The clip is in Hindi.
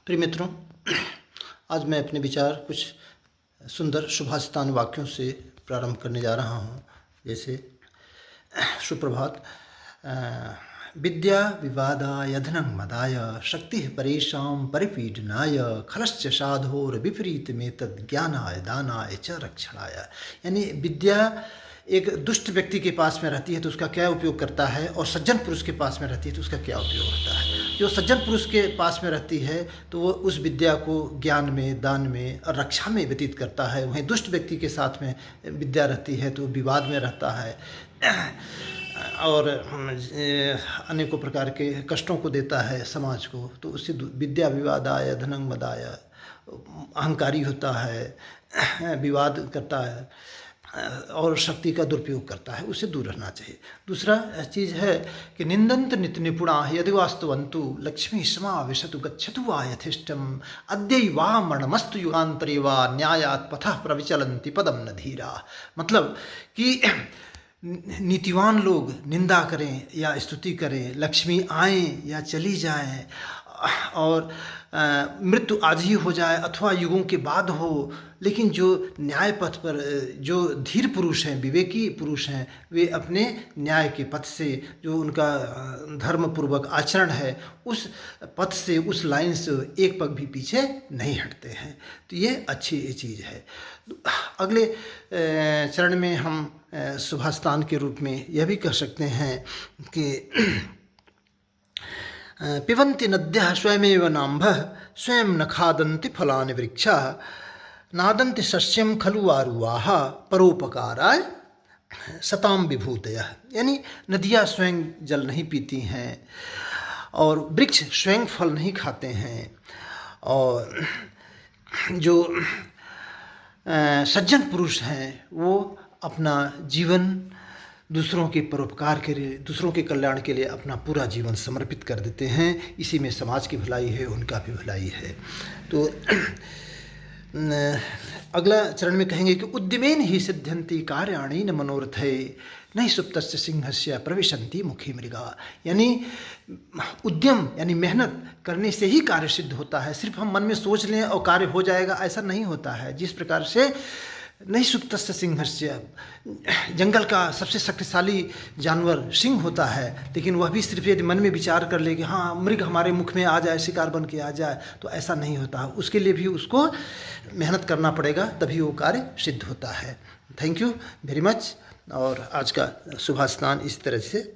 प्रिय मित्रों, आज मैं अपने विचार कुछ सुंदर सुभाषितान वाक्यों से प्रारंभ करने जा रहा हूँ। जैसे सुप्रभात। विद्या विवादाय धनं मदाय शक्ति परेषां परिपीडनाय खलश्च साधोर विपरीतमेतद् ज्ञानाय दानाय च रक्षणाय। यानी विद्या एक दुष्ट व्यक्ति के पास में रहती है तो उसका क्या उपयोग करता है, और सज्जन पुरुष के पास में रहती है तो उसका क्या उपयोग होता है। जो सज्जन पुरुष के पास में रहती है तो वो उस विद्या को ज्ञान में, दान में और रक्षा में व्यतीत करता है। वहीं दुष्ट व्यक्ति के साथ में विद्या रहती है तो विवाद में रहता है और अनेकों प्रकार के कष्टों को देता है समाज को। तो उससे विद्या विवादाय धनं मदाय, अहंकारी होता है, विवाद करता है और शक्ति का दुरुपयोग करता है, उससे दूर रहना चाहिए। दूसरा चीज़ है कि निंदन्त नित्य निपुणा यदि वास्तवन्तु लक्ष्मी समाविशतु गच्छतु वा यथेष्टम अद्यैवा मरणमस्तु युगान्तरे वा न्यायात् पथः प्रविचलन्ति पदम न धीरा। मतलब कि नीतिवान लोग निंदा करें या स्तुति करें, लक्ष्मी आए या चली जाए, और मृत्यु आज ही हो जाए अथवा युगों के बाद हो, लेकिन जो न्याय पथ पर जो धीर पुरुष हैं, विवेकी पुरुष हैं, वे अपने न्याय के पथ से, जो उनका धर्मपूर्वक आचरण है, उस पथ से, उस लाइन से एक पग भी पीछे नहीं हटते हैं। तो ये अच्छी चीज़ है। अगले चरण में हम सुभाषितान के रूप में यह भी कह सकते हैं कि पिबन्ति नद्यः स्वयमेव नाम्भः स्वयं न खादन्ति फलानि वृक्षाः नादन्ति सस्यं खलु आरुवाः परोपकाराय सताम विभूतयः। यानी नदियाँ स्वयं जल नहीं पीती हैं और वृक्ष स्वयं फल नहीं खाते हैं, और जो सज्जन पुरुष हैं वो अपना जीवन दूसरों के परोपकार के लिए, दूसरों के कल्याण के लिए अपना पूरा जीवन समर्पित कर देते हैं। इसी में समाज की भलाई है, उनका भी भलाई है। तो अगला चरण में कहेंगे कि उद्यमेन ही सिद्ध्यन्ति कार्याणि न मनोरथे नहीं सुप्तस्य सिंहस्य प्रविशन्ति मुखी मृगा। यानी उद्यम यानी मेहनत करने से ही कार्य सिद्ध होता है। सिर्फ हम मन में सोच लें और कार्य हो जाएगा, ऐसा नहीं होता है। जिस प्रकार से नहीं सुप्तस्य सिंहस्य, जंगल का सबसे शक्तिशाली जानवर सिंह होता है, लेकिन वह भी सिर्फ यदि मन में विचार कर ले कि हाँ मृग हमारे मुख में आ जाए, शिकार बन के आ जाए, तो ऐसा नहीं होता। उसके लिए भी उसको मेहनत करना पड़ेगा, तभी वो कार्य सिद्ध होता है। Thank you very much. और आज का सुभाषितान इस तरह से